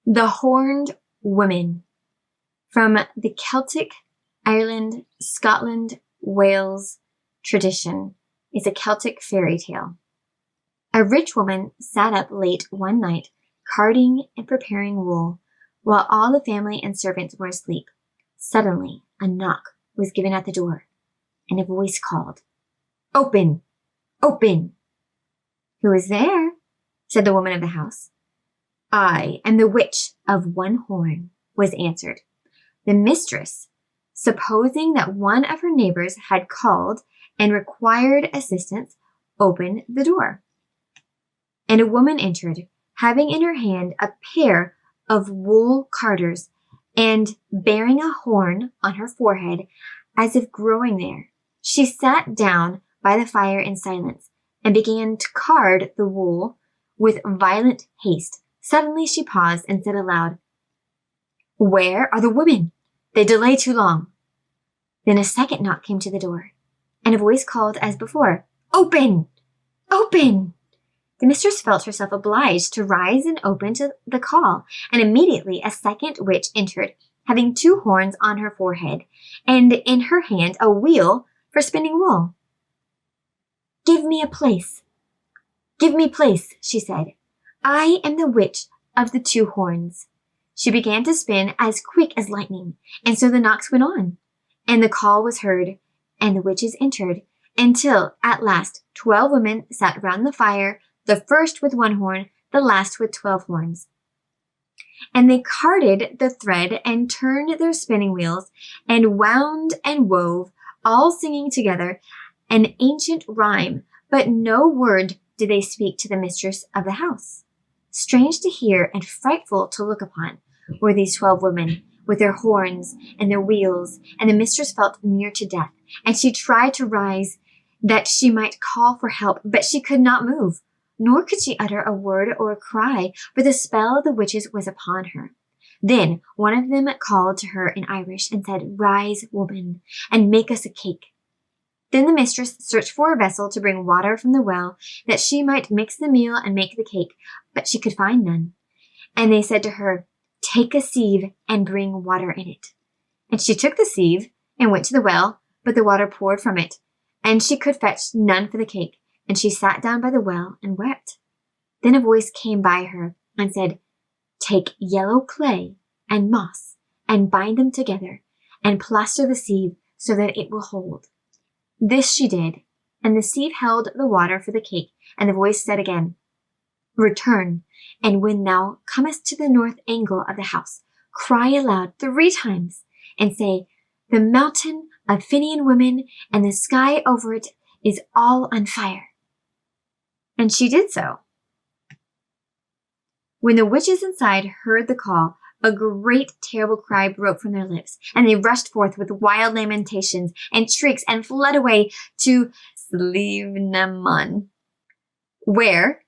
The Horned Woman, from the Celtic, Ireland, Scotland, Wales tradition, is a Celtic fairy tale. A rich woman sat up late one night, carding and preparing wool, while all the family and servants were asleep. Suddenly, a knock was given at the door, and a voice called, "Open! Open!" "Who is there?" said the woman of the house. "I am the witch of one horn," was answered. The mistress, supposing that one of her neighbors had called and required assistance, opened the door. And a woman entered, having in her hand a pair of wool carders and bearing a horn on her forehead as if growing there. She sat down by the fire in silence and began to card the wool with violent haste. Suddenly she paused and said aloud, "Where are the women? They delay too long." Then a second knock came to the door, and a voice called as before, "Open! Open!" The mistress felt herself obliged to rise and open to the call, and immediately a second witch entered, having two horns on her forehead, and in her hand a wheel for spinning wool. "Give me a place. Give me place," she said. "I am the witch of the two horns." She began to spin as quick as lightning, and so the knocks went on, and the call was heard, and the witches entered, until at last 12 women sat round the fire, the first with one horn, the last with 12 horns. And they carded the thread and turned their spinning wheels and wound and wove, all singing together an ancient rhyme, but no word did they speak to the mistress of the house. Strange to hear and frightful to look upon were these 12 women, with their horns and their wheels, and the mistress felt near to death, and she tried to rise that she might call for help, but she could not move, nor could she utter a word or a cry, for the spell of the witches was upon her. Then one of them called to her in Irish and said, "Rise, woman, and make us a cake." Then the mistress searched for a vessel to bring water from the well, that she might mix the meal and make the cake, but she could find none. And they said to her, "Take a sieve and bring water in it." And she took the sieve and went to the well, but the water poured from it, and she could fetch none for the cake, and she sat down by the well and wept. Then a voice came by her and said, "Take yellow clay and moss and bind them together and plaster the sieve so that it will hold." This she did, and the sieve held the water for the cake, and the voice said again, "Return, and when thou comest to the north angle of the house, cry aloud 3 times, and say, 'The mountain of Fenian women and the sky over it is all on fire.'" And she did so. When the witches inside heard the call, a great terrible cry broke from their lips, and they rushed forth with wild lamentations and shrieks and fled away to Slievenamon, where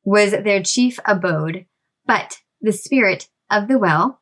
was their chief abode. But the spirit of the well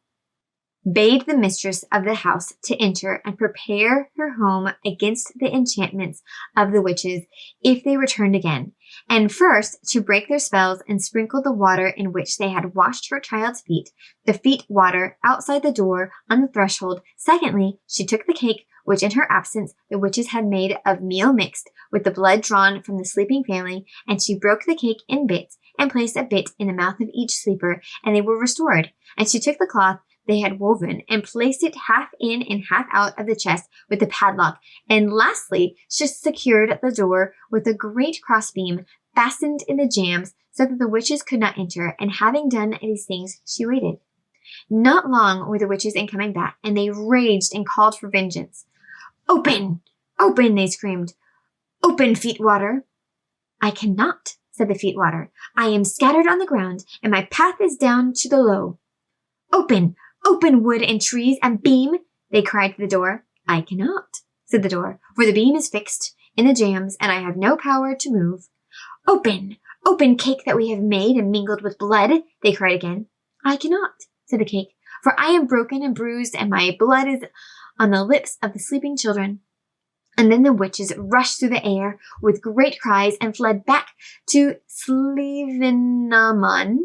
bade the mistress of the house to enter and prepare her home against the enchantments of the witches if they returned again, and first to break their spells and sprinkle the water in which they had washed her child's feet, the feet water outside the door on the threshold. Secondly, she took the cake, which in her absence the witches had made of meal mixed with the blood drawn from the sleeping family, and she broke the cake in bits and placed a bit in the mouth of each sleeper, and they were restored. And she took the cloth they had woven and placed it half in and half out of the chest with the padlock. And lastly, she secured the door with a great crossbeam fastened in the jambs so that the witches could not enter. And having done these things, she waited. Not long were the witches in coming back, and they raged and called for vengeance. "Open! Open!" they screamed. "Open, feet water!" "I cannot," said the feet water. "I am scattered on the ground, and my path is down to the low." "Open! Open, wood and trees and beam!" they cried to the door. "I cannot," said the door, "for the beam is fixed in the jambs, and I have no power to move." "Open! Open, cake that we have made and mingled with blood!" they cried again. "I cannot," said the cake, "for I am broken and bruised, and my blood is on the lips of the sleeping children." And then the witches rushed through the air with great cries and fled back to Slievenamon,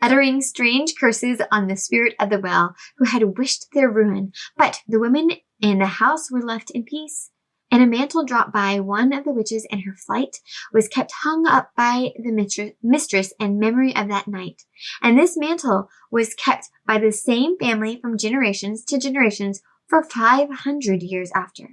uttering strange curses on the spirit of the well, who had wished their ruin. But the women in the house were left in peace, and a mantle dropped by one of the witches in her flight was kept hung up by the mistress in memory of that night. And this mantle was kept by the same family from generations to generations for 500 years after.